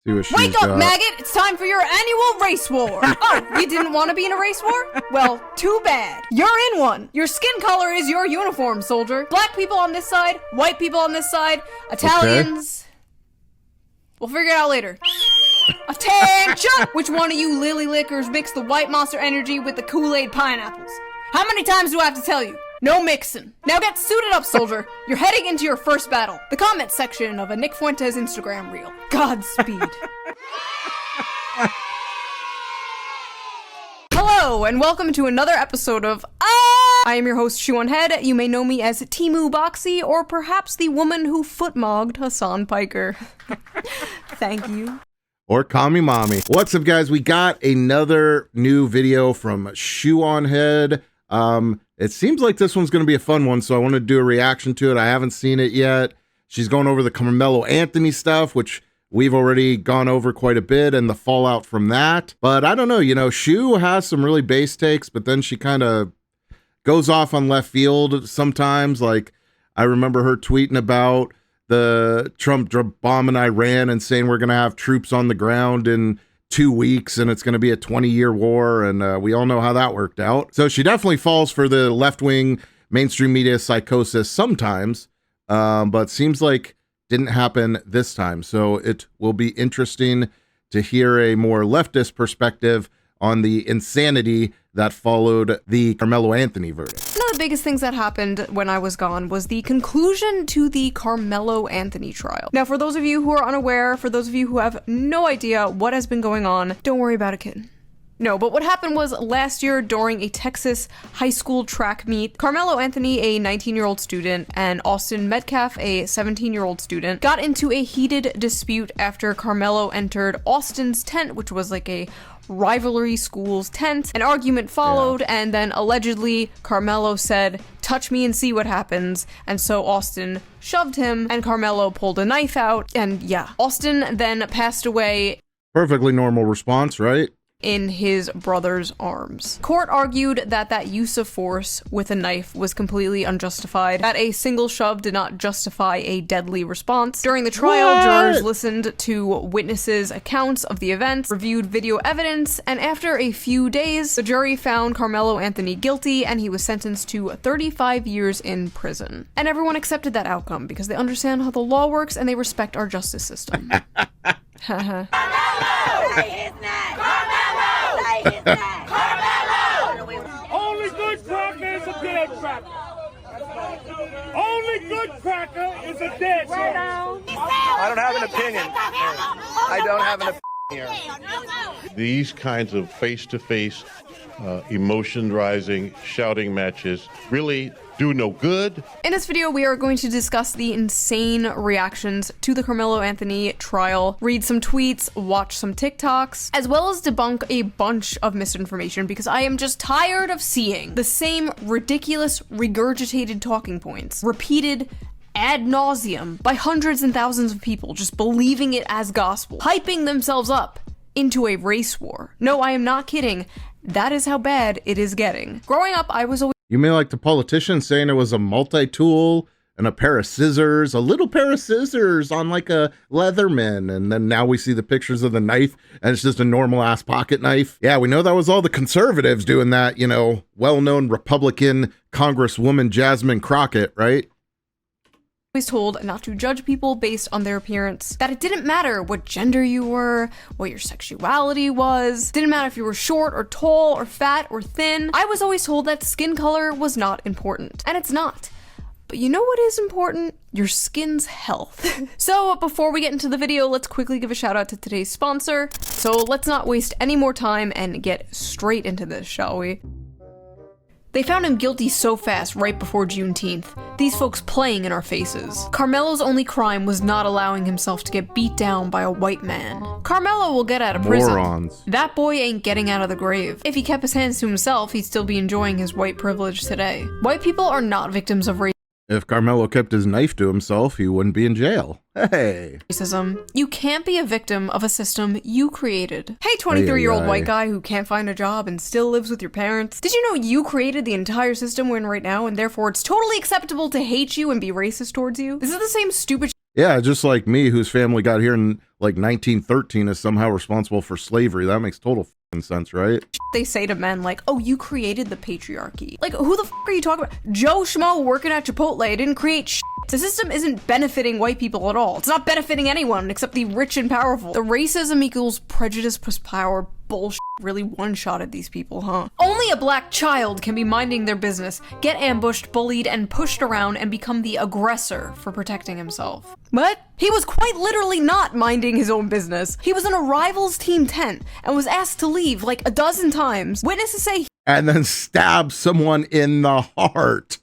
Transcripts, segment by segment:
See what Wake she's up, got. maggot! It's time for your annual race war! Oh, you didn't want to be in a race war? Well, too bad. You're in one! Your skin color is your uniform, soldier. Black people on this side, white people on this side, Italians... Okay. We'll figure it out later. Attention! Which one of you lily lickers mixed the white Monster Energy with the Kool-Aid pineapples? How many times do I have to tell you? No mixing. Now get suited up, soldier. You're heading into your first battle. The comment section of a Nick Fuentes Instagram reel. Godspeed. Hello, and welcome to another episode of I am your host, Shoe0nHead. You may know me as Timu Boxy, or perhaps the woman who footmogged Hassan Piker. Thank you. Or call me mommy. What's up, guys? We got another new video from Shoe0nHead. It seems like this one's going to be a fun one, so I want to do a reaction to it. I haven't seen it yet. She's going over the Karmelo Anthony stuff, which we've already gone over quite a bit, and the fallout from that. But I don't know, you know, Shoe has some really base takes, but then she kind of goes off on left field sometimes. Like, I remember her tweeting about the Trump bombing Iran and saying we're going to have troops on the ground in 2 weeks and it's going to be a 20-year war, and we all know how that worked out. So she definitely falls for the left-wing mainstream media psychosis sometimes, but seems like didn't happen this time. So it will be interesting to hear a more leftist perspective on the insanity that followed the Karmelo Anthony verdict. One of the biggest things that happened when I was gone was the conclusion to the Karmelo Anthony trial. Now, for those of you who are unaware, for those of you who have no idea what has been going on, don't worry about it, kid. No, but what happened was last year during a Texas high school track meet, Karmelo Anthony, a 19-year-old student, and Austin Metcalf, a 17-year-old student, got into a heated dispute after Karmelo entered Austin's tent, which was like a rivalry school's tent. An argument followed, and then allegedly Karmelo said, "Touch me and see what happens," and so Austin shoved him, and Karmelo pulled a knife out, and yeah. Austin then passed away. Perfectly normal response, right? In his brother's arms. Court argued that that use of force with a knife was completely unjustified, that a single shove did not justify a deadly response. During the trial, jurors listened to witnesses' accounts of the events, reviewed video evidence, and after a few days, the jury found Karmelo Anthony guilty, and he was sentenced to 35 years in prison. And everyone accepted that outcome because they understand how the law works and they respect our justice system. Haha. Only good cracker is a dead cracker. Only good cracker is a dead cracker. I don't have an opinion. I don't have an opinion here. These kinds of face-to-face, emotion-rising, shouting matches really do no good. In this video, we are going to discuss the insane reactions to the Karmelo Anthony trial, read some tweets, watch some TikToks, as well as debunk a bunch of misinformation because I am just tired of seeing the same ridiculous, regurgitated talking points repeated ad nauseum by hundreds and thousands of people just believing it as gospel, hyping themselves up into a race war. No, I am not kidding. That is how bad it is getting. Growing up, I was always— You mean like the politician saying it was a multi-tool and a pair of scissors, a little pair of scissors on like a Leatherman, and then now we see the pictures of the knife and it's just a normal ass pocket knife? Yeah, we know that was all the conservatives doing that, you know, well-known Republican Congresswoman Jasmine Crockett, right? Always told not to judge people based on their appearance, that it didn't matter what gender you were, what your sexuality was, didn't matter if you were short or tall or fat or thin. I was always told that skin color was not important, and it's not. But you know what is important? Your skin's health. So before we get into the video, let's quickly give a shout out to today's sponsor. So let's not waste any more time and get straight into this, shall we? They found him guilty so fast right before Juneteenth. These folks playing in our faces. Karmelo's only crime was not allowing himself to get beat down by a white man. Karmelo will get out of prison. Morons. That boy ain't getting out of the grave. If he kept his hands to himself, he'd still be enjoying his white privilege today. White people are not victims of If Karmelo kept his knife to himself, he wouldn't be in jail. Hey. racism. You can't be a victim of a system you created. Hey, 23-year-old white guy who can't find a job and still lives with your parents. Did you know you created the entire system we're in right now, and therefore it's totally acceptable to hate you and be racist towards you? This is the same stupid Yeah, just like me, whose family got here in like 1913, is somehow responsible for slavery. That makes total f***ing sense, right? They say to men like, oh, you created the patriarchy. Like, who the f*** are you talking about? Joe Schmo working at Chipotle didn't create shit. The system isn't benefiting white people at all. It's not benefiting anyone except the rich and powerful. The racism equals prejudice plus power bullshit really one-shotted these people, huh? Only a black child can be minding their business, get ambushed, bullied, and pushed around and become the aggressor for protecting himself. What? He was quite literally not minding his own business. He was in a rival's team tent and was asked to leave like a dozen times. Witnesses say and then stab someone in the heart.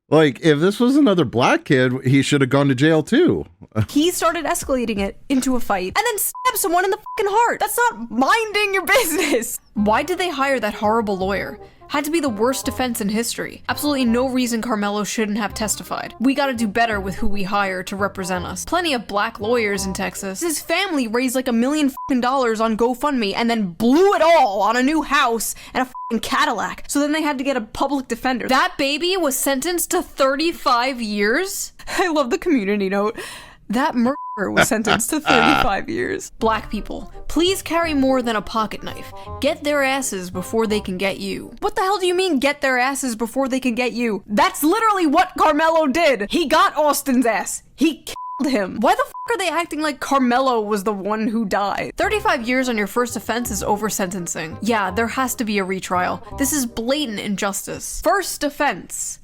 Like, if this was another black kid, he should have gone to jail too. he started escalating it into a fight and then stabbed someone in the fucking heart. That's not minding your business. Why did they hire that horrible lawyer? Had to be the worst defense in history. Absolutely no reason Karmelo shouldn't have testified. We gotta do better with who we hire to represent us. Plenty of black lawyers in Texas. His family raised like $1 million on GoFundMe and then blew it all on a new house and a fucking Cadillac. So then they had to get a public defender. That baby was sentenced to 35 years? I love the community note. That murderer was sentenced to 35 years. Black people, please carry more than a pocket knife. Get their asses before they can get you. What the hell do you mean, get their asses before they can get you? That's literally what Karmelo did. He got Austin's ass. He killed him. Why the fuck are they acting like Karmelo was the one who died? 35 years on your first offense is over sentencing. Yeah, there has to be a retrial. This is blatant injustice. First offense.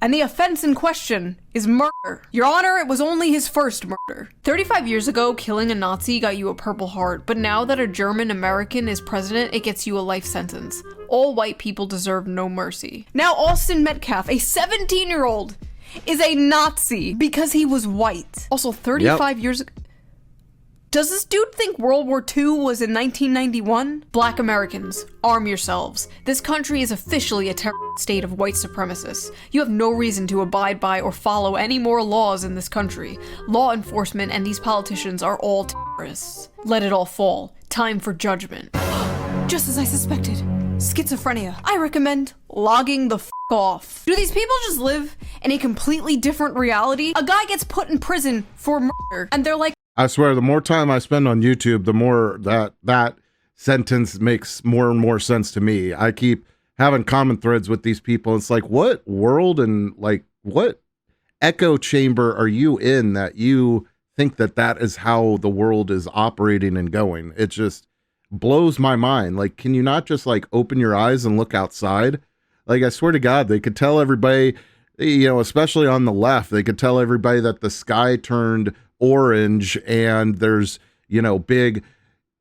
And the offense in question is murder. Your Honor, it was only his first murder. 35 years ago, killing a Nazi got you a Purple Heart, but now that a German American is president, it gets you a life sentence. All white people deserve no mercy. Now Austin Metcalf, a 17-year-old, is a Nazi because he was white. Also, 35 years ago. Does this dude think World War II was in 1991? Black Americans, arm yourselves. This country is officially a terrorist state of white supremacists. You have no reason to abide by or follow any more laws in this country. Law enforcement and these politicians are all terrorists. Let it all fall. Time for judgment. Just as I suspected. Schizophrenia. I recommend logging the f*** off. Do these people just live in a completely different reality? A guy gets put in prison for murder, and they're like, I swear, the more time I spend on YouTube, the more that sentence makes more and more sense to me. I keep having common threads with these people. It's like, what world and like what echo chamber are you in that you think that that is how the world is operating and going? It just blows my mind. Like, can you not just like open your eyes and look outside? Like, I swear to God, they could tell everybody, you know, especially on the left, they could tell everybody that the sky turned orange and there's, you know, big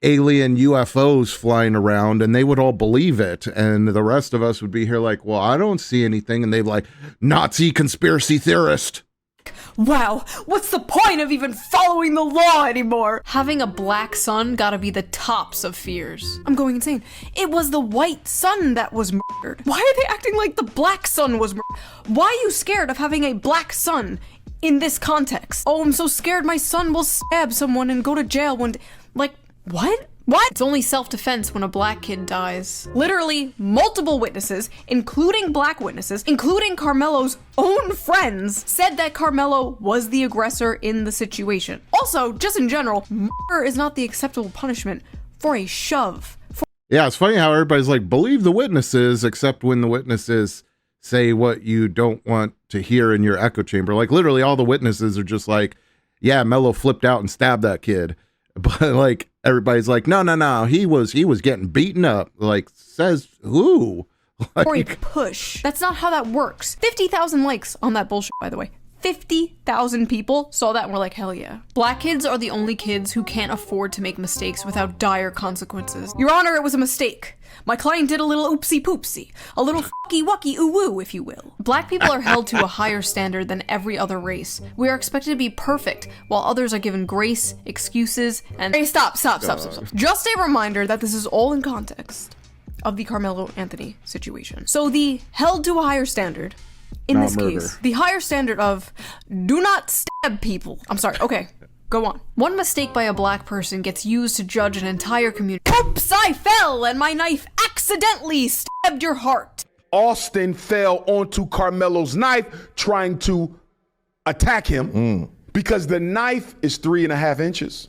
alien UFOs flying around, and they would all believe it, and the rest of us would be here like, well, I don't see anything, and they'd be like, Nazi conspiracy theorist. Wow, what's the point of even following the law anymore? Having a black son gotta be the tops of fears. I'm going insane. It was the white son that was murdered. Why are they acting like the black son was murdered? Why are you scared of having a black son in this context? Oh, I'm so scared my son will stab someone and go to jail one day. Like, what? What? It's only self-defense when a black kid dies. Literally, multiple witnesses, including black witnesses, including Karmelo's own friends, said that Karmelo was the aggressor in the situation. Also, just in general, murder is not the acceptable punishment for a shove. Yeah, it's funny how everybody's like, believe the witnesses, except when the witnesses say what you don't want to hear in your echo chamber. Like, literally all the witnesses are just like, yeah, Melo flipped out and stabbed that kid. But like, everybody's like, no, he was getting beaten up. Like, says who? Like, or a push. That's not how that works. 50,000 likes on that bullshit, by the way. 50,000 people saw that and were like, hell yeah. Black kids are the only kids who can't afford to make mistakes without dire consequences. Your Honor, it was a mistake. My client did a little oopsie poopsie. A little fucky wucky ooh woo, if you will. Black people are held to a higher standard than every other race. We are expected to be perfect, while others are given grace, excuses, and— Hey, stop. Just a reminder that this is all in context of the Karmelo Anthony situation. So the held to a higher standard, in this case, the higher standard of do not stab people. I'm sorry, okay. Go on. One mistake by a black person gets used to judge an entire community. Oops, I fell and my knife accidentally stabbed your heart. Austin fell onto Karmelo's knife trying to attack him. because the knife is 3.5 inches.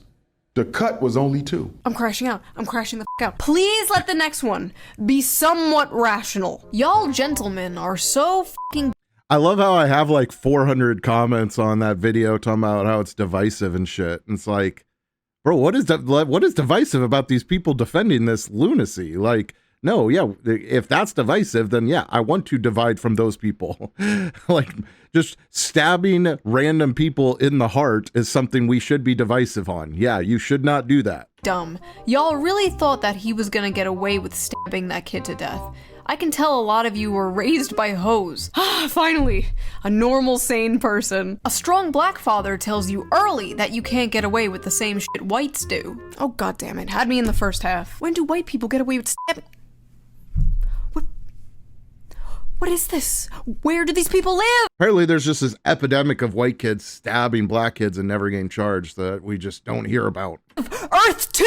The cut was only 2. I'm crashing out. I'm crashing the f out. Please let the next one be somewhat rational. Y'all gentlemen are so fucking. I love how I have like 400 comments on that video talking about how it's divisive and shit. And it's like, bro, what is divisive about these people defending this lunacy? Like, no, yeah, if that's divisive, then yeah, I want to divide from those people. Like, just stabbing random people in the heart is something we should be divisive on. Yeah, you should not do that. Dumb. Y'all really thought that he was gonna get away with stabbing that kid to death. I can tell a lot of you were raised by hoes. Finally, a normal, sane person. A strong black father tells you early that you can't get away with the same shit whites do. Oh, goddammit, had me in the first half. When do white people get away with stabbing? What is this? Where do these people live? Apparently there's just this epidemic of white kids stabbing black kids and never getting charged that we just don't hear about. Earth 2!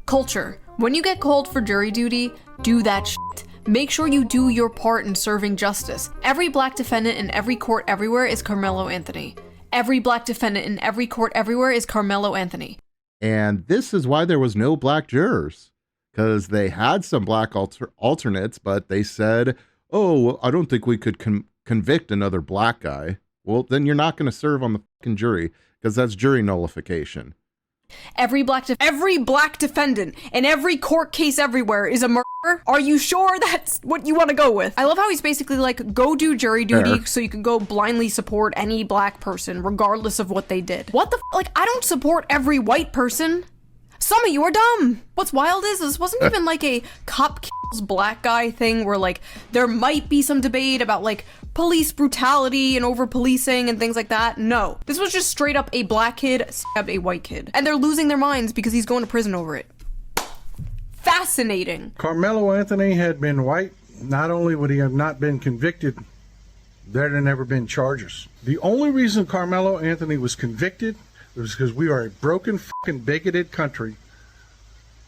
Culture. When you get called for jury duty, do that shit. Make sure you do your part in serving justice. Every black defendant in every court everywhere is Karmelo Anthony. Every black defendant in every court everywhere is Karmelo Anthony. And this is why there was no black jurors. Because they had some black alternates, but they said, oh, well, I don't think we could convict another black guy. Well, then you're not going to serve on the fucking jury, because that's jury nullification. Every black defendant in every court case everywhere is a murderer? Are you sure that's what you want to go with? I love how he's basically like, go do jury duty so you can go blindly support any black person regardless of what they did. What the like, I don't support every white person. Some of you are dumb. What's wild is this wasn't even like a cop kills black guy thing where like there might be some debate about like police brutality and over policing and things like that. No, this was just straight up a black kid stabbed a white kid and they're losing their minds because he's going to prison over it. Fascinating. Karmelo Anthony had been white, not only would he have not been convicted, there'd have never been charges. The only reason Karmelo Anthony was convicted was because we are a broken fucking bigoted country,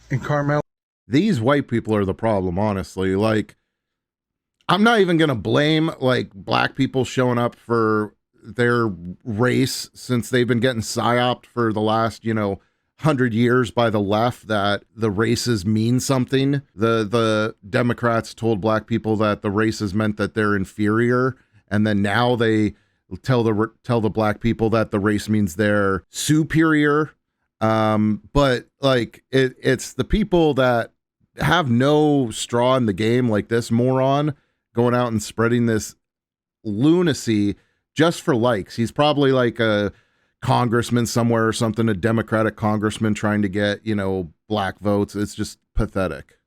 and Karmelo. These white people are the problem, honestly. Like, I'm not even gonna blame like black people showing up for their race, since they've been getting psyoped for the last 100 years by the left that the races mean something. The Democrats told black people that the races meant that they're inferior, and then now they tell the black people that the race means they're superior. But like it's the people that have no straw in the game, like this moron going out and spreading this lunacy just for likes. He's probably like a congressman somewhere or something, a Democratic congressman trying to get black votes. It's just pathetic.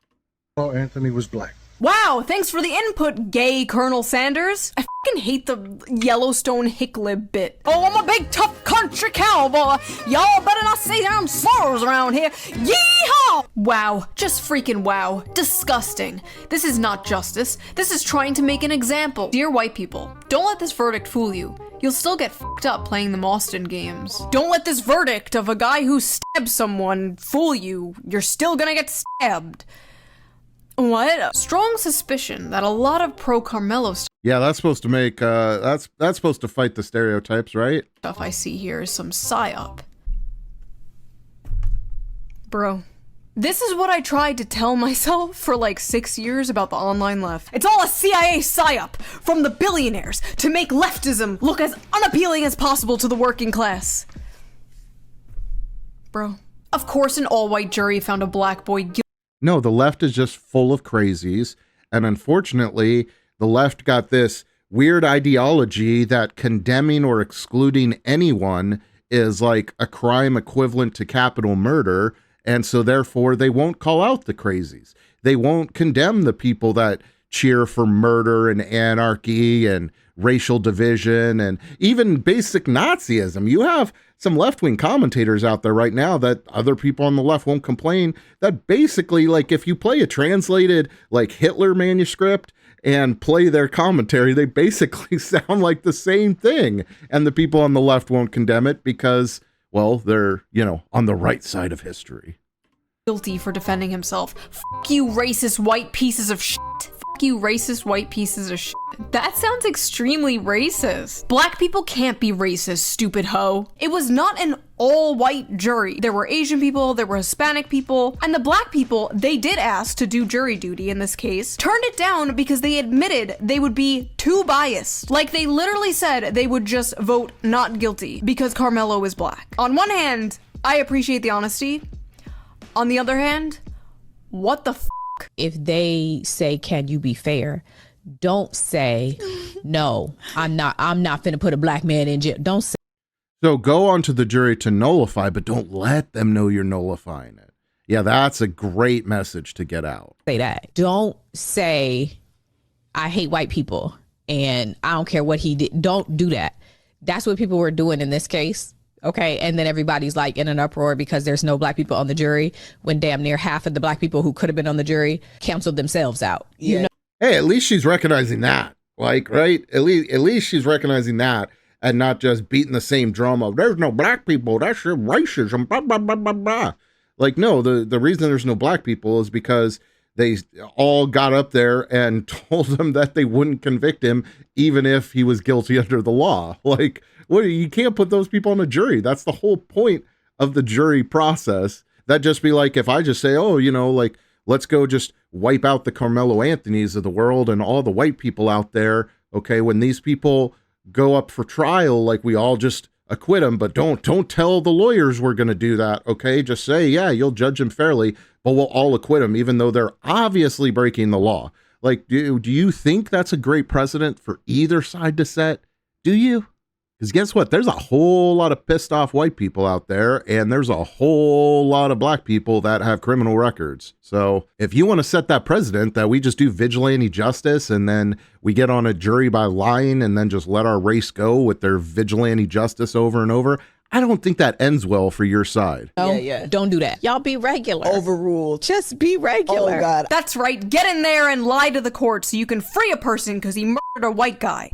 Anthony was black. Wow, thanks for the input, gay Colonel Sanders. I fucking hate the Yellowstone hicklib bit. Oh, I'm a big tough country cowboy. Y'all better not say damn slurs around here. Yeehaw! Wow, just freaking wow. Disgusting. This is not justice. This is trying to make an example. Dear white people, don't let this verdict fool you. You'll still get fucked up playing them Austin games. Don't let this verdict of a guy who stabbed someone fool you. You're still gonna get stabbed. What? Strong suspicion that a lot of pro-Karmelo yeah, that's supposed to make that's supposed to fight the stereotypes, right? Stuff I see here is some psyop. Bro, this is what I tried to tell myself for like 6 years about the online left. It's all a CIA psyop from the billionaires to make leftism look as unappealing as possible to the working class. Bro, of course an all-white jury found a black boy guilty. No, the left is just full of crazies. And unfortunately, the left got this weird ideology that condemning or excluding anyone is like a crime equivalent to capital murder. And so therefore, they won't call out the crazies. They won't condemn the people that cheer for murder and anarchy and racial division and even basic Nazism. You have some left-wing commentators out there right now that other people on the left won't complain, that basically, like, if you play a translated like Hitler manuscript and play their commentary, they basically sound like the same thing. And the people on the left won't condemn it because, well, they're, on the right side of history. Guilty for defending himself. Fuck you, racist white pieces of shit. Fuck you racist white pieces of shit. That sounds extremely racist. Black people can't be racist, stupid hoe. It was not an all-white jury. There were Asian people, there were Hispanic people, and the black people they did ask to do jury duty in this case turned it down because they admitted they would be too biased. Like, they literally said they would just vote not guilty because Karmelo is black. On one hand, I appreciate the honesty. On the other hand, what the f***? If they say, can you be fair? Don't say, no, I'm not finna put a black man in jail. Don't say. So go on to the jury to nullify, but don't let them know you're nullifying it. Yeah, that's a great message to get out. Say that. Don't say, I hate white people and I don't care what he did. Don't do that. That's what people were doing in this case. Okay. And then everybody's like in an uproar because there's no black people on the jury when damn near half of the black people who could have been on the jury canceled themselves out. You know? Hey, at least she's recognizing that. Like, right? At least she's recognizing that and not just beating the same drum of there's no black people, that's racism, blah, blah, blah, blah, blah. Like, no, the reason there's no black people is because they all got up there and told them that they wouldn't convict him even if he was guilty under the law. Like, what? You can't put those people on a jury. That's the whole point of the jury process. That'd just be like if I just say, oh, you know, like, let's go just wipe out the Karmelo Anthonys of the world and all the white people out there. Okay, when these people go up for trial, like, we all just acquit them, but don't tell the lawyers we're going to do that. Okay, just say, yeah, you'll judge them fairly, but we'll all acquit them, even though they're obviously breaking the law. Like, do you think that's a great precedent for either side to set? Do you? Because guess what? There's a whole lot of pissed off white people out there, and there's a whole lot of black people that have criminal records. So if you want to set that precedent that we just do vigilante justice and then we get on a jury by lying and then just let our race go with their vigilante justice over and over, I don't think that ends well for your side. No, don't do that. Y'all be regular. Overruled. Just be regular. Oh, God. That's right. Get in there and lie to the court so you can free a person because he murdered a white guy.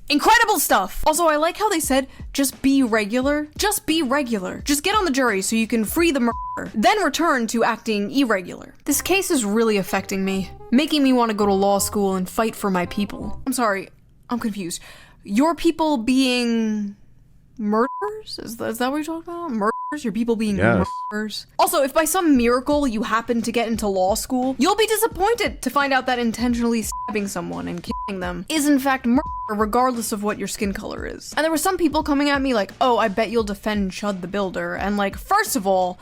Incredible stuff. Also, I like how they said, just be regular. Just be regular. Just get on the jury so you can free the murderer, then return to acting irregular. This case is really affecting me, making me want to go to law school and fight for my people. I'm sorry, I'm confused. Your people being murderers? Is that what you're talking about? Murderers? Your people being murderers? Also, if by some miracle you happen to get into law school, you'll be disappointed to find out that intentionally stabbing someone and killing them is in fact murder, regardless of what your skin color is. And there were some people coming at me like, oh, I bet you'll defend Chud the Builder. And like, first of all,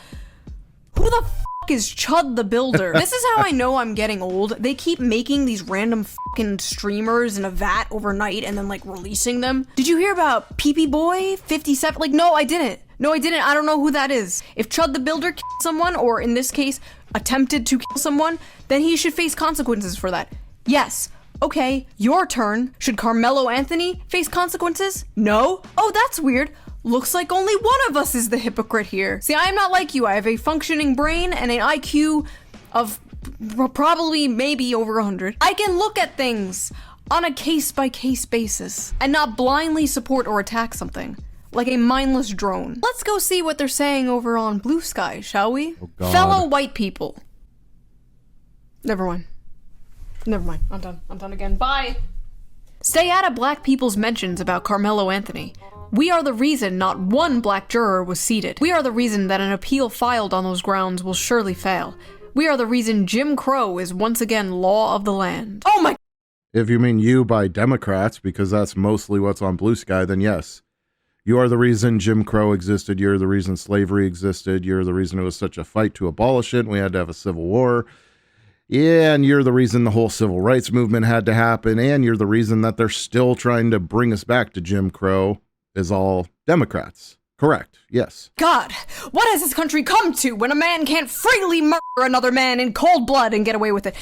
who the f is Chud the Builder? This is how I know I'm getting old. They keep making these random fucking streamers in a vat overnight and then like releasing them. Did you hear about PP Boy 57? Like, no, I didn't. No, I didn't. I don't know who that is. If Chud the Builder killed someone, or in this case, attempted to kill someone, then he should face consequences for that. Yes. Okay, your turn. Should Karmelo Anthony face consequences? No? Oh, that's weird. Looks like only one of us is the hypocrite here. See, I am not like you. I have a functioning brain and an IQ of probably maybe over 100. I can look at things on a case-by-case basis and not blindly support or attack something like a mindless drone. Let's go see what they're saying over on Blue Sky, shall we? Oh, God. Fellow white people. Never mind. I'm done again. Bye. Stay out of black people's mentions about Karmelo Anthony. We are the reason not one black juror was seated. We are the reason that an appeal filed on those grounds will surely fail. We are the reason Jim Crow is once again law of the land. Oh my... If you mean you by Democrats, because that's mostly what's on Blue Sky, then yes. You are the reason Jim Crow existed. You're the reason slavery existed. You're the reason it was such a fight to abolish it. And we had to have a civil war. Yeah, and you're the reason the whole civil rights movement had to happen. And you're the reason that they're still trying to bring us back to Jim Crow is all Democrats. Correct. Yes. God, what has this country come to when a man can't freely murder another man in cold blood and get away with it?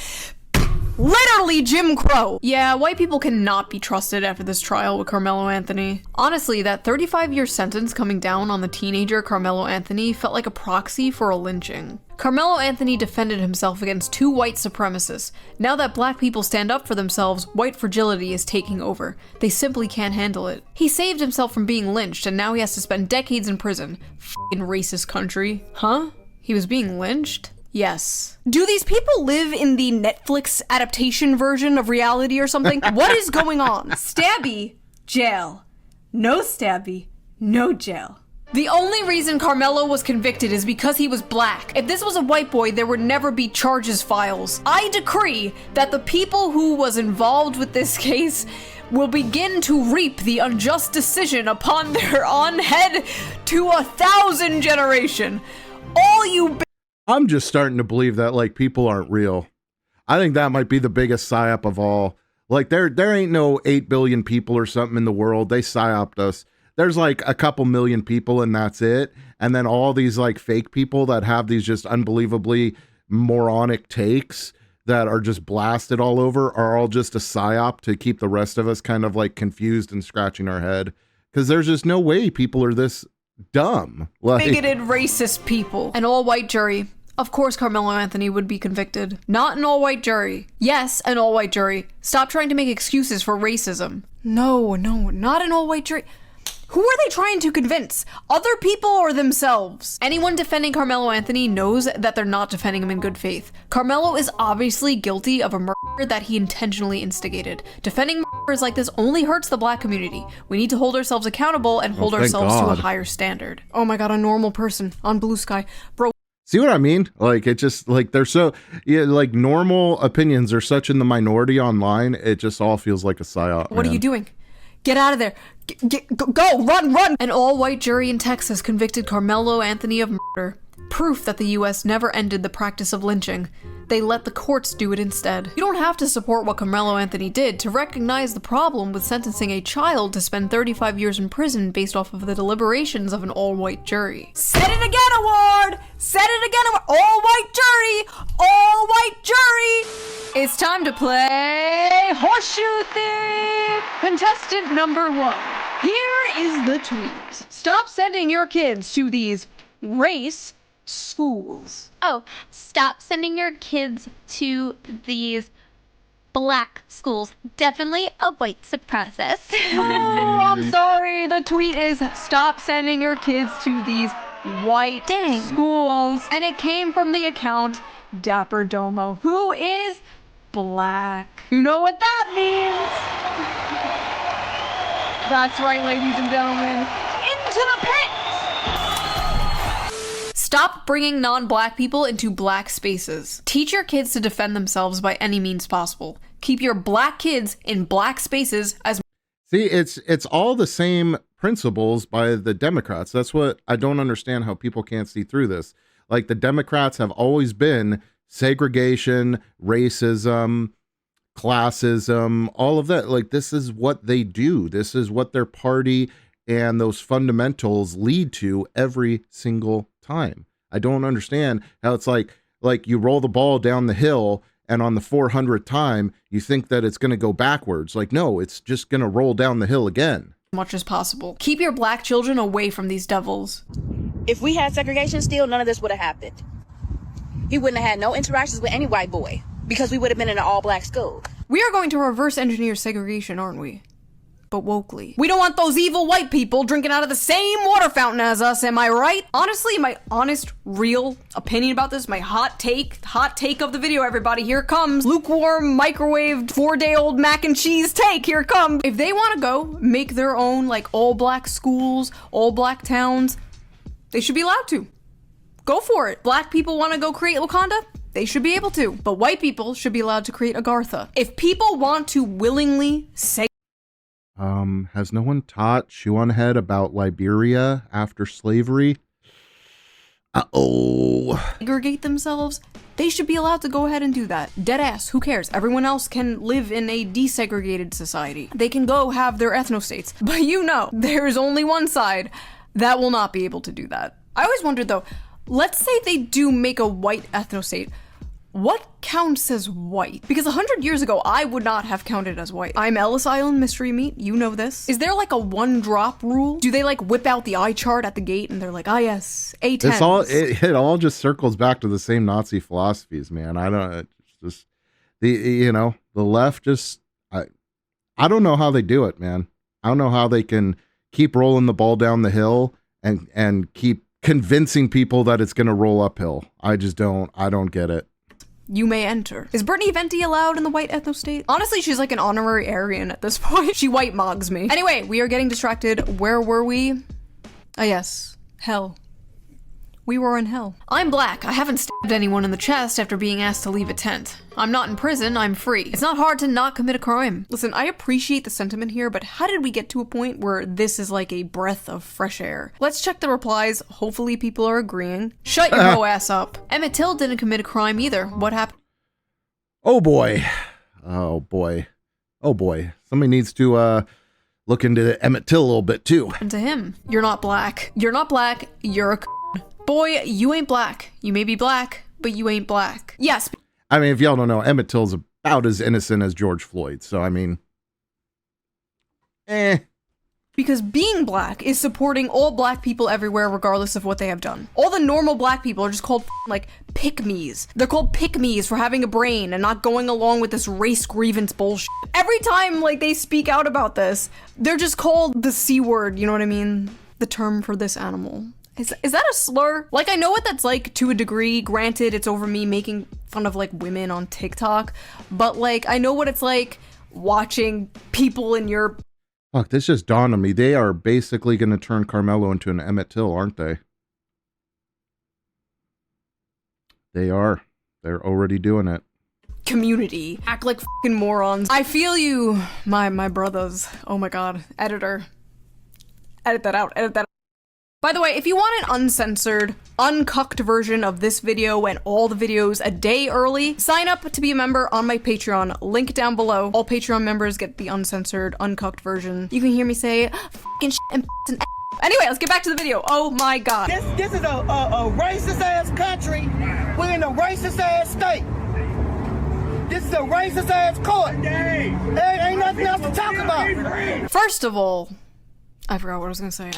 Literally Jim Crow. Yeah, white people cannot be trusted after this trial with Karmelo Anthony. Honestly, that 35-year sentence coming down on the teenager Karmelo Anthony felt like a proxy for a lynching. Karmelo Anthony defended himself against two white supremacists. Now that black people stand up for themselves, white fragility is taking over. They simply can't handle it. He saved himself from being lynched, and now he has to spend decades in prison. F***ing racist country. Huh? He was being lynched? Yes. Do these people live in the Netflix adaptation version of reality or something? What is going on? Stabby, jail. No stabby, no jail. The only reason Karmelo was convicted is because he was black. If this was a white boy, there would never be charges files. I decree that the people who was involved with this case will begin to reap the unjust decision upon their own head to 1,000 generation. All you I'm just starting to believe that like people aren't real. I think that might be the biggest psyop of all. Like there ain't no 8 billion people or something in the world. They psyoped us. There's like a couple million people and that's it. And then all these like fake people that have these just unbelievably moronic takes that are just blasted all over are all just a psyop to keep the rest of us kind of like confused and scratching our head. Because there's just no way people are this dumb. Like, bigoted, racist people. An all-white jury. Of course Karmelo Anthony would be convicted. Not an all-white jury. Yes, an all-white jury. Stop trying to make excuses for racism. No, not an all-white jury. Who are they trying to convince? Other people or themselves? Anyone defending Karmelo Anthony knows that they're not defending him in good faith. Karmelo is obviously guilty of a murder that he intentionally instigated. Defending murders like this only hurts the black community. We need to hold ourselves accountable and hold ourselves to a higher standard. Oh my god, a normal person on Blue Sky. Bro. See what I mean? Like, it just, like, they're so, yeah, like, normal opinions are such in the minority online, it just all feels like a psyop. What are you doing? Get out of there. Go, run! An all-white jury in Texas convicted Karmelo Anthony of murder. Proof that the US never ended the practice of lynching. They let the courts do it instead. You don't have to support what Karmelo Anthony did to recognize the problem with sentencing a child to spend 35 years in prison based off of the deliberations of an all-white jury. Said it again, award! Said it again, award! All-white jury! All-white jury! It's time to play Horseshoe Theory! Contestant number 1. Here is the tweet. Stop sending your kids to these race schools. Oh, stop sending your kids to these black schools. Definitely a white supremacist. Oh, I'm sorry. The tweet is stop sending your kids to these white schools. And it came from the account Dapper Domo, who is black. You know what that means? That's right, ladies and gentlemen. Into the pit! Stop bringing non-black people into black spaces. Teach your kids to defend themselves by any means possible. Keep your black kids in black spaces as... See, it's all the same principles by the Democrats. That's what I don't understand, how people can't see through this. Like, the Democrats have always been segregation, racism, classism, all of that. Like, this is what they do. This is what their party and those fundamentals lead to every single time. I don't understand how it's like you roll the ball down the hill and on the 400th time you think that it's going to go backwards. Like, no, it's just going to roll down the hill again. Much as possible. Keep your black children away from these devils. If we had segregation still, none of this would have happened. He wouldn't have had no interactions with any white boy because we would have been in an all-black school. We are going to reverse engineer segregation, aren't we? But wokely. We don't want those evil white people drinking out of the same water fountain as us, am I right? Honestly, my honest, real opinion about this, my hot take of the video, everybody, here it comes. Lukewarm, microwaved, 4-day-old mac and cheese take, here it comes. If they want to go make their own, like, all-black schools, all-black towns, they should be allowed to. Go for it. Black people want to go create Wakanda? They should be able to. But white people should be allowed to create Agartha. If people want to willingly say... Has no one taught Shoe0nHead about Liberia after slavery? Segregate themselves, they should be allowed to go ahead and do that. Deadass, who cares? Everyone else can live in a desegregated society. They can go have their ethno-states. But you know, there's only one side that will not be able to do that. I always wondered though, let's say they do make a white ethno-state. What counts as white? Because 100 years ago, I would not have counted as white. I'm Ellis Island mystery meat, you know this. Is there like a one drop rule? Do they like whip out the eye chart at the gate and they're like, ah yes, A10. It all just circles back to the same Nazi philosophies, man. It's just the left just, I don't know how they do it, man. I don't know how they can keep rolling the ball down the hill and keep convincing people that it's going to roll uphill. I don't get it. You may enter. Is Brittany Venti allowed in the white ethno state? Honestly, she's like an honorary Aryan at this point. She white mogs me. Anyway, we are getting distracted. Where were we? Ah, yes. Hell. We were in hell. I'm black. I haven't stabbed anyone in the chest after being asked to leave a tent. I'm not in prison. I'm free. It's not hard to not commit a crime. Listen, I appreciate the sentiment here, but how did we get to a point where this is like a breath of fresh air? Let's check the replies. Hopefully people are agreeing. Shut your hoe ass up. Emmett Till didn't commit a crime either. What happened? Oh boy. Oh boy. Oh boy. Somebody needs to look into Emmett Till a little bit too. And to him, you're not black. You're not black. You're a boy, you ain't black. You may be black, but you ain't black. Yes. I mean, if y'all don't know, Emmett Till's about as innocent as George Floyd. So, I mean, Because being black is supporting all black people everywhere, regardless of what they have done. All the normal black people are just called, like, pick-me's. They're called pick-me's for having a brain and not going along with this race grievance bullshit. Every time, like, they speak out about this, they're just called the C word, you know what I mean? The term for this animal. Is that a slur? Like, I know what that's like to a degree. Granted, it's over me making fun of, like, women on TikTok. But, like, I know what it's like watching people in your... Fuck, this just dawned on me. They are basically going to turn Karmelo into an Emmett Till, aren't they? They are. They're already doing it. Community. Act like fucking morons. I feel you, my brothers. Oh my god. Editor. Edit that out. Edit that out. By the way, if you want an uncensored, uncucked version of this video and all the videos a day early, sign up to be a member on my Patreon. Link down below. All Patreon members get the uncensored, uncucked version. You can hear me say fucking shit and Anyway, let's get back to the video. Oh my god. This is a racist ass country. We're in a racist ass state. This is a racist ass court. There ain't nothing else to talk about. First of all, I forgot what I was gonna say.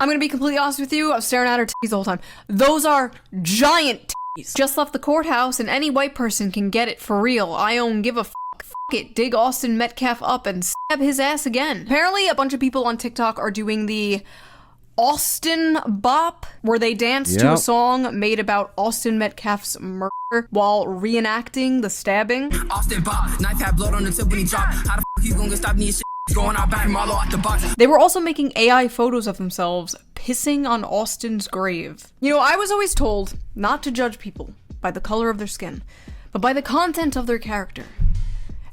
I'm gonna be completely honest with you. I was staring at her titties the whole time. Those are giant titties. Just left the courthouse and any white person can get it for real. I don't give a fuck. Fuck it. Dig Austin Metcalf up and stab his ass again. Apparently a bunch of people on TikTok are doing the Austin Bop, where they dance to a song made about Austin Metcalf's murder while reenacting the stabbing. Austin Bop, knife had blood on the tip when he dropped. How the fuck you gonna stop me? Going out back Marlo at the box. They were also making AI photos of themselves pissing on Austin's grave. You know, I was always told not to judge people by the color of their skin, but by the content of their character.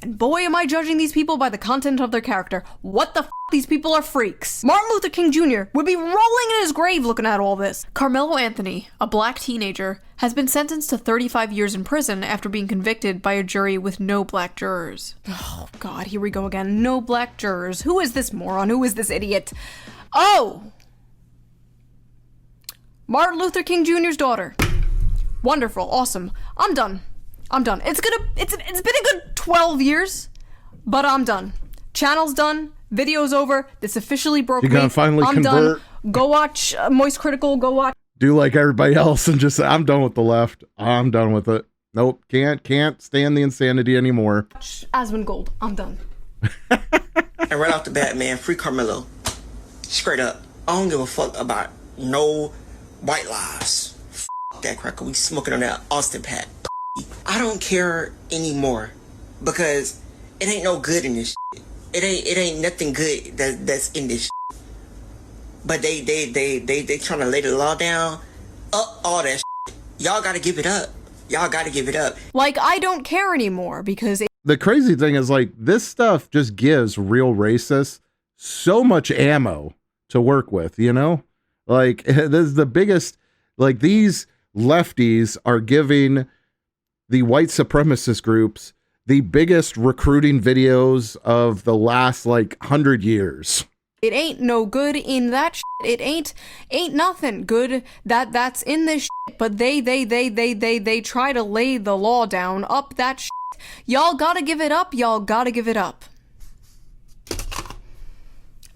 And boy, am I judging these people by the content of their character. What the f***? These people are freaks. Martin Luther King Jr. would be rolling in his grave looking at all this. Karmelo Anthony, a black teenager, has been sentenced to 35 years in prison after being convicted by a jury with no black jurors. Oh god, here we go again. No black jurors. Who is this moron? Who is this idiot? Oh! Martin Luther King Jr.'s daughter. Wonderful. Awesome. I'm done. It's been a good 12 years, but I'm done. Channel's done. Video's over. This officially broke me. You're gonna finally convert. Done. Go watch Moist Critical. Go watch. Do like everybody else and just say, I'm done with the left. I'm done with it. Nope. Can't stand the insanity anymore. Asmongold. I'm done. And right off the bat, man, free Karmelo. Straight up. I don't give a fuck about no white lives. F that cracker. We smoking on that Austin Pat. I don't care anymore because it ain't no good in this shit. It ain't nothing good that's in this shit. But they trying to lay the law down, all that shit. Y'all gotta give it up. Y'all gotta give it up. Like, I don't care anymore because the crazy thing is, like, this stuff just gives real racists so much ammo to work with, you know? Like, this is the biggest, like, these lefties are giving the white supremacist groups the biggest recruiting videos of the last, like, 100 years. It ain't no good in that shit. It ain't nothing good that's in this shit, but they try to lay the law down up that shit. Y'all gotta give it up. Y'all gotta give it up.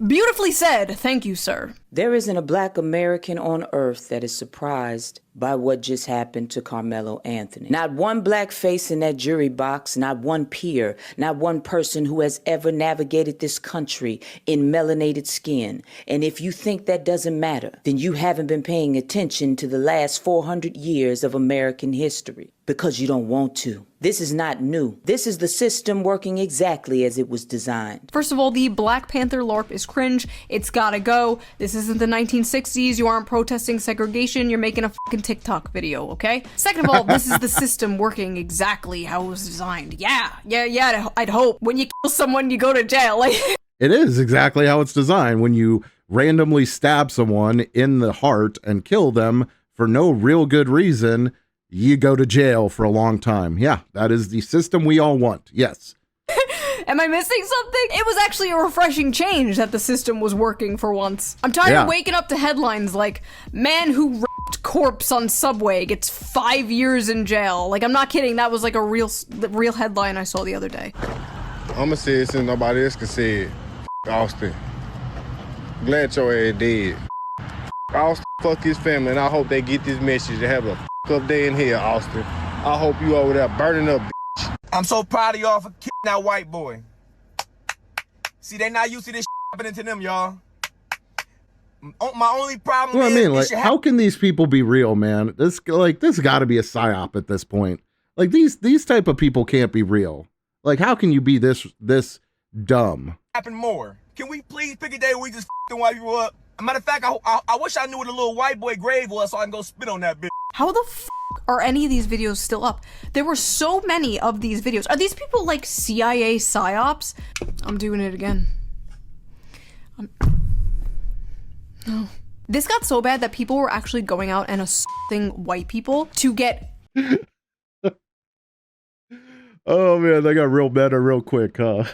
Beautifully said. Thank you, sir. There isn't a black American on earth that is surprised by what just happened to Karmelo Anthony. Not one black face in that jury box, not one peer, not one person who has ever navigated this country in melanated skin. And if you think that doesn't matter, then you haven't been paying attention to the last 400 years of American history, because you don't want to. This is not new. This is the system working exactly as it was designed. First of all, the Black Panther LARP is cringe. It's gotta go. This isn't the 1960s. You aren't protesting segregation. You're making a fucking TikTok video, okay? Second of all, this is the system working exactly how it was designed. Yeah, I'd hope. When you kill someone, you go to jail. Like, It is exactly how it's designed. When you randomly stab someone in the heart and kill them for no real good reason, you go to jail for a long time. Yeah, that is the system we all want. Yes. am I missing something? It was actually a refreshing change that the system was working for once. I'm tired of waking up to headlines like, man who raped corpse on subway gets 5 years in jail. Like, I'm not kidding. That was like a real headline I saw the other day. I'ma say it since nobody else can say it. Austin. Glad your ass dead. Austin, fuck his family, and I hope they get this message to have a up day in here, Austin. I hope you over there burning up, bitch. I'm so proud of y'all for killing that white boy. See, they not used to this happening to them, y'all. My only problem well, is... I mean, like, how can these people be real, man? This gotta be a psyop at this point. Like, these type of people can't be real. Like, how can you be this dumb? Happen more. Can we please pick a day where we just f***ing white people up? Matter of fact, I wish I knew where the little white boy grave was so I can go spit on that bitch. How the f*** are any of these videos still up? There were so many of these videos. Are these people like CIA psyops? I'm doing it again. No. This got so bad that people were actually going out and assaulting white people to get... Oh man, they got real meta real quick, huh?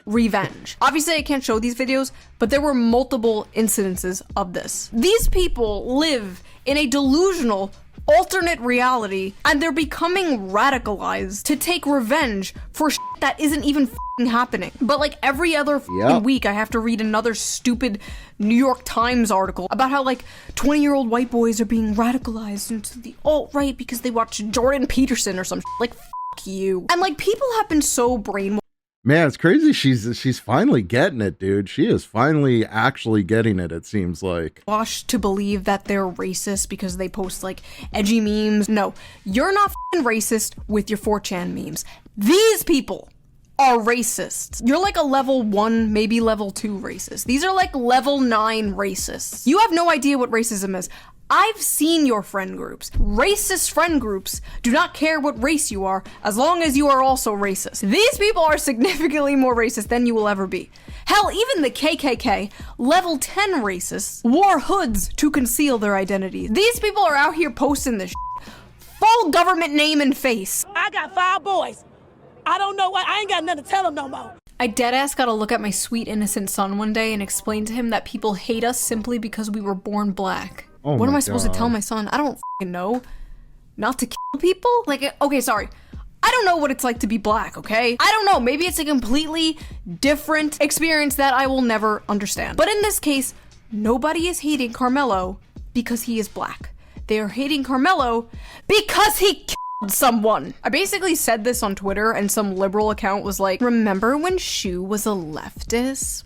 Revenge. Obviously, I can't show these videos, but there were multiple incidences of this. These people live in a delusional alternate reality, and they're becoming radicalized to take revenge for shit that isn't even f***ing happening. But like every other week, I have to read another stupid New York Times article about how like 20-year-old white boys are being radicalized into the alt-right because they watch Jordan Peterson or some shit. Like, f*** you. And like, people have been so brainwashed. Man, it's crazy. She's finally getting it, dude. She is finally actually getting it, it seems like. To believe that they're racist because they post like edgy memes. No, you're not f***ing racist with your 4chan memes. These people are racists. You're like a level 1, maybe level 2 racist. These are like level 9 racists. You have no idea what racism is. I've seen your friend groups. Racist friend groups do not care what race you are as long as you are also racist. These people are significantly more racist than you will ever be. Hell, even the KKK, level 10 racists, wore hoods to conceal their identities. These people are out here posting this shit. Full government name and face. I got 5 boys. I don't know what, I ain't got nothing to tell them no more. I deadass got to look at my sweet innocent son one day and explain to him that people hate us simply because we were born black. Oh what am I supposed to tell my son? I don't f***ing know. Not to kill people? Like, okay, sorry. I don't know what it's like to be black, okay? I don't know. Maybe it's a completely different experience that I will never understand. But in this case, nobody is hating Karmelo because he is black. They are hating Karmelo because he killed someone. I basically said this on Twitter and some liberal account was like, remember when Shoe was a leftist?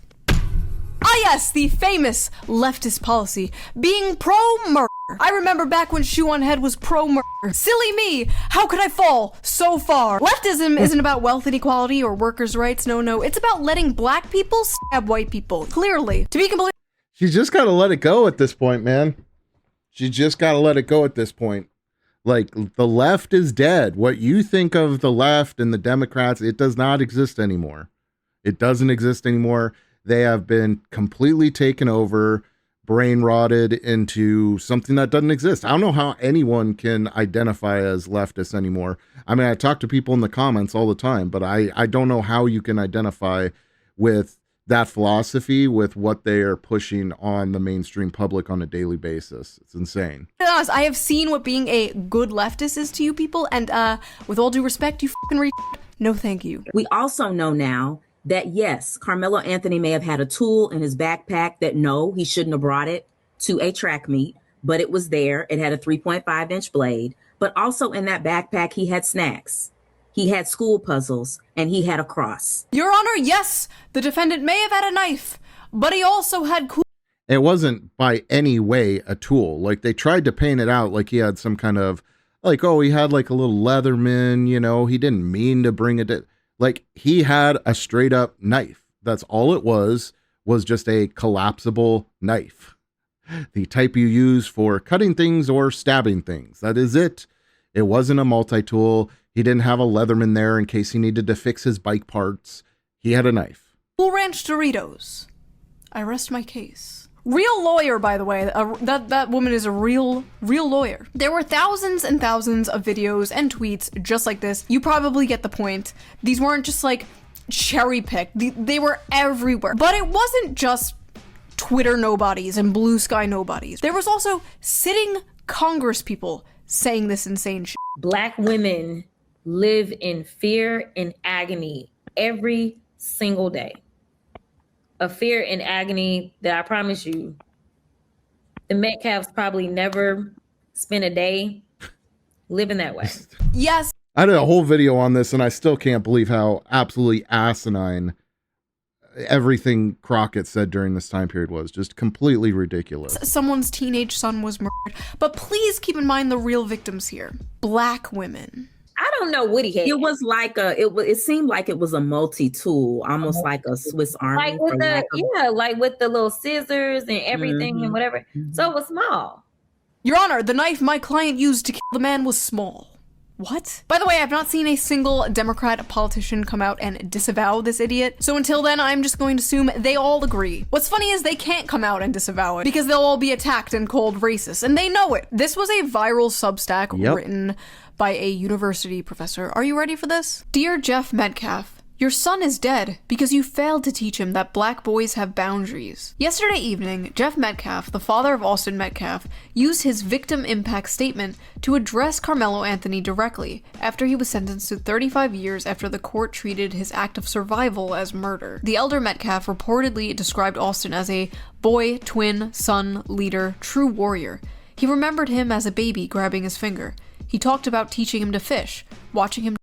Ah yes, the famous leftist policy, being pro-murder. I remember back when Shoe0nHead was pro-murder. Silly me, how could I fall so far? Leftism isn't about wealth inequality or workers' rights, no. It's about letting black people stab white people, clearly. To be completely... She just gotta let it go at this point, man. She just gotta let it go at this point. Like, the left is dead. What you think of the left and the Democrats, it does not exist anymore. It doesn't exist anymore. They have been completely taken over, brain rotted into something that doesn't exist. I don't know how anyone can identify as leftist anymore. I mean, I talk to people in the comments all the time, but I don't know how you can identify with that philosophy, with what they are pushing on the mainstream public on a daily basis. It's insane. To be honest, I have seen what being a good leftist is to you people, and with all due respect, you fucking no thank you. We also know now that yes, Karmelo Anthony may have had a tool in his backpack that no, he shouldn't have brought it. to a track meet, but it was there. It had a 3.5-inch blade, but also in that backpack, he had snacks. He had school puzzles, and he had a cross. Your Honor, yes, the defendant may have had a knife, but he also had It wasn't by any way a tool. Like, they tried to paint it out like he had some kind of, like, oh, he had like a little Leatherman, you know, he didn't mean to bring it. Like, he had a straight up knife. That's all it was just a collapsible knife. The type you use for cutting things or stabbing things. That is it. It wasn't a multi-tool. He didn't have a Leatherman there in case he needed to fix his bike parts. He had a knife. Cool Ranch Doritos. I rest my case. Real lawyer, by the way. That woman is a real lawyer. There were thousands and thousands of videos and tweets just like this. You probably get the point. These weren't just like cherry picked. They were everywhere. But it wasn't just Twitter nobodies and blue sky nobodies. There was also sitting Congress people saying this insane shit. Black women live in fear and agony every single day. A fear and agony that I promise you, the Metcalfs probably never spent a day living that way. Yes. I did a whole video on this, and I still can't believe how absolutely asinine everything Crockett said during this time period was. Just completely ridiculous. Someone's teenage son was murdered. But please keep in mind the real victims here. Black women. I don't know what he had. It was like it seemed like it was a multi-tool, almost like a Swiss Army. Like with like with the little scissors and everything and whatever. So it was small. Your Honor, the knife my client used to kill the man was small. What? By the way, I've not seen a single Democrat politician come out and disavow this idiot. So until then, I'm just going to assume they all agree. What's funny is they can't come out and disavow it because they'll all be attacked and called racist, and they know it. This was a viral Substack written by a university professor. Are you ready for this? Dear Jeff Metcalf, your son is dead because you failed to teach him that black boys have boundaries. Yesterday evening, Jeff Metcalf, the father of Austin Metcalf, used his victim impact statement to address Karmelo Anthony directly after he was sentenced to 35 years after the court treated his act of survival as murder. The elder Metcalf reportedly described Austin as a boy, twin, son, leader, true warrior. He remembered him as a baby grabbing his finger. He talked about teaching him to fish, watching him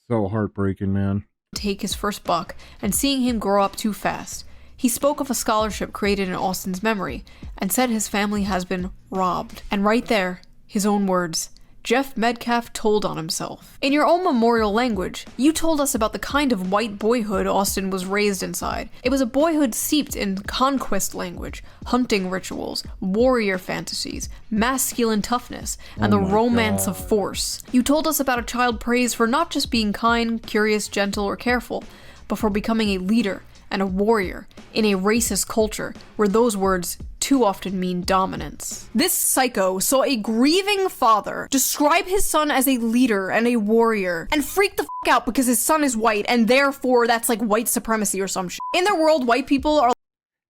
So heartbreaking, man. Take his first buck, and seeing him grow up too fast. He spoke of a scholarship created in Austin's memory, and said his family has been robbed. And right there, his own words, Jeff Metcalf told on himself. In your own memorial language, you told us about the kind of white boyhood Austin was raised inside. It was a boyhood steeped in conquest language, hunting rituals, warrior fantasies, masculine toughness, and the romance of force. You told us about a child praised for not just being kind, curious, gentle, or careful, but for becoming a leader and a warrior in a racist culture where those words too often mean dominance. This psycho saw a grieving father describe his son as a leader and a warrior and freak the f out because his son is white and therefore that's like white supremacy or some shit. In their world, white people are.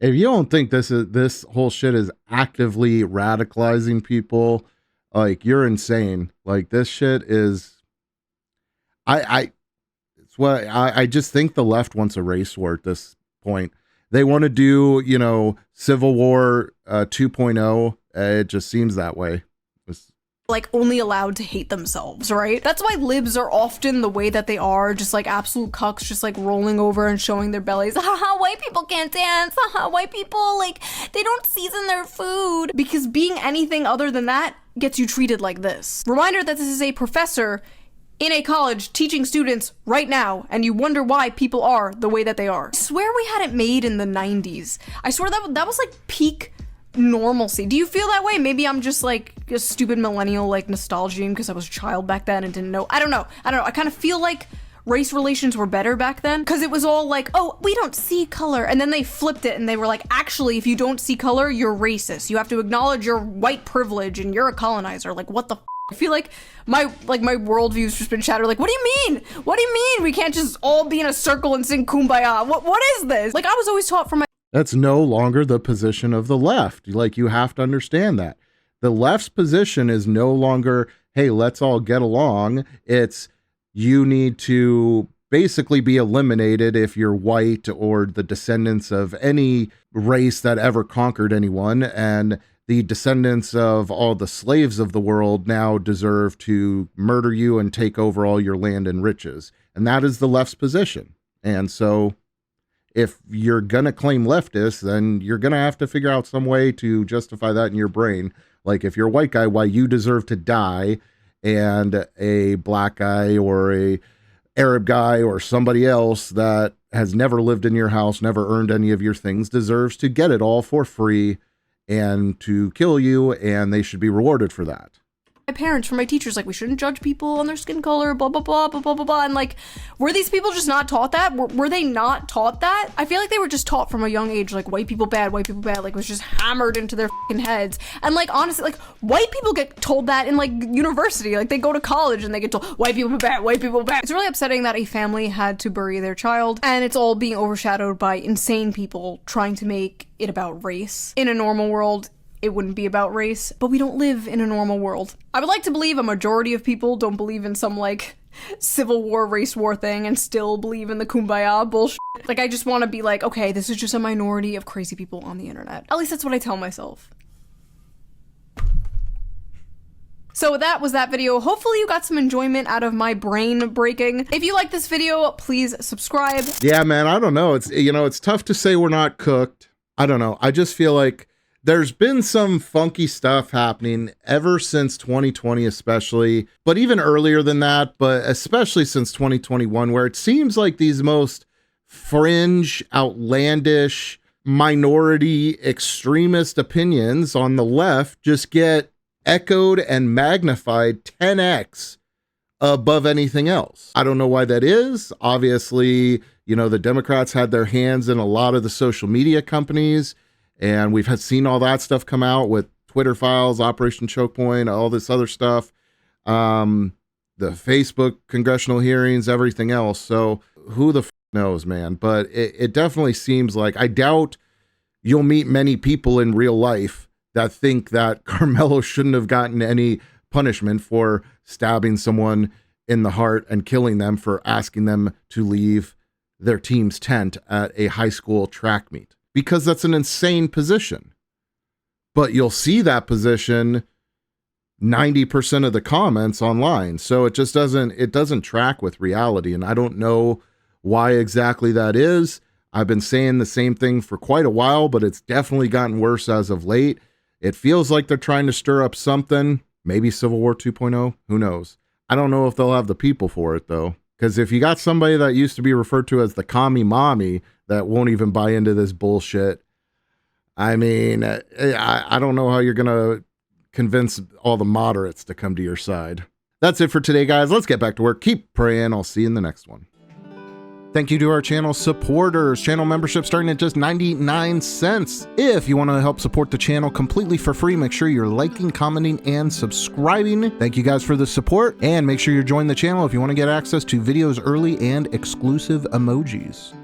If you don't think this whole shit is actively radicalizing people, like, you're insane. Like, this shit is, I just think the left wants a race war at this point. They want to do, you know, Civil War 2.0. It just seems that way. Like only allowed to hate themselves, right? That's why libs are often the way that they are, just like absolute cucks, just like rolling over and showing their bellies. Haha, white people can't dance. Haha, white people, like, they don't season their food. Because being anything other than that gets you treated like this. Reminder that this is a professor in a college teaching students right now, and you wonder why people are the way that they are. I swear we had it made in the 90s. I swear that was like peak normalcy. Do you feel that way? Maybe I'm just like a stupid millennial, like nostalgia because I was a child back then and didn't know. I don't know. I kind of feel like race relations were better back then because it was all like, oh, we don't see color. And then they flipped it and they were like, actually, if you don't see color, you're racist. You have to acknowledge your white privilege and you're a colonizer. Like, what the f? I feel like my worldview's just been shattered. Like, what do you mean? What do you mean we can't just all be in a circle and sing Kumbaya? What is this? Like, I was always taught from my. That's no longer the position of the left. Like, you have to understand that. The left's position is no longer, hey, let's all get along. It's, you need to basically be eliminated if you're white or the descendants of any race that ever conquered anyone. And the descendants of all the slaves of the world now deserve to murder you and take over all your land and riches. And that is the left's position. And so if you're going to claim leftist, then you're going to have to figure out some way to justify that in your brain. Like if you're a white guy, why you deserve to die, and a black guy or a Arab guy or somebody else that has never lived in your house, never earned any of your things, deserves to get it all for free and to kill you, and they should be rewarded for that. My parents, from my teachers, like, we shouldn't judge people on their skin color, blah, blah, blah, blah, blah, blah, blah. And like, were these people just not taught that? Were they not taught that? I feel like they were just taught from a young age, like, white people bad, like, it was just hammered into their fucking heads. And like, honestly, like, white people get told that in like university, like they go to college and they get told, white people bad, white people bad. It's really upsetting that a family had to bury their child, and it's all being overshadowed by insane people trying to make it about race. In a normal world, it wouldn't be about race, but we don't live in a normal world. I would like to believe a majority of people don't believe in some, like, civil war, race war thing and still believe in the kumbaya bullshit. Like, I just want to be like, okay, this is just a minority of crazy people on the internet. At least that's what I tell myself. So that was that video. Hopefully you got some enjoyment out of my brain breaking. If you like this video, please subscribe. Yeah, man, I don't know. It's, you know, it's tough to say we're not cooked. I don't know. I just feel like there's been some funky stuff happening ever since 2020, especially, but even earlier than that, but especially since 2021, where it seems like these most fringe, outlandish, minority, extremist opinions on the left just get echoed and magnified 10x above anything else. I don't know why that is. Obviously, you know, the Democrats had their hands in a lot of the social media companies, and we've seen all that stuff come out with Twitter files, Operation Choke Point, all this other stuff, the Facebook congressional hearings, everything else. So who the f knows, man? But it definitely seems like, I doubt you'll meet many people in real life that think that Karmelo shouldn't have gotten any punishment for stabbing someone in the heart and killing them for asking them to leave their team's tent at a high school track meet. Because that's an insane position. But you'll see that position 90% of the comments online. So it just doesn't track with reality. And I don't know why exactly that is. I've been saying the same thing for quite a while, but it's definitely gotten worse as of late. It feels like they're trying to stir up something, maybe Civil War 2.0, who knows? I don't know if they'll have the people for it though. Because if you got somebody that used to be referred to as the commie mommy that won't even buy into this bullshit, I mean, I don't know how you're going to convince all the moderates to come to your side. That's it for today, guys. Let's get back to work. Keep praying. I'll see you in the next one. Thank you to our channel supporters. Channel membership starting at just 99 cents. If you want to help support the channel completely for free, make sure you're liking, commenting, and subscribing. Thank you guys for the support, and make sure you're joining the channel if you want to get access to videos early and exclusive emojis.